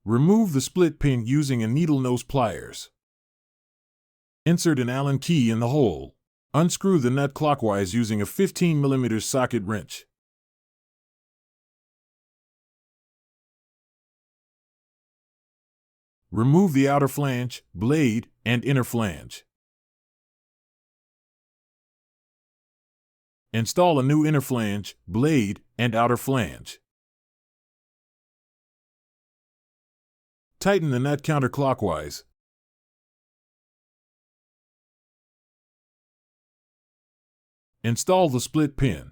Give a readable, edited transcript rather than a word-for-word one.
Remove the split pin using a needle nose pliers. Insert an Allen key in the hole. Unscrew the nut clockwise using a 15 mm socket wrench. Remove the outer flange, blade, and inner flange. Install a new inner flange, blade, and outer flange. Tighten the nut counterclockwise. Install the split pin.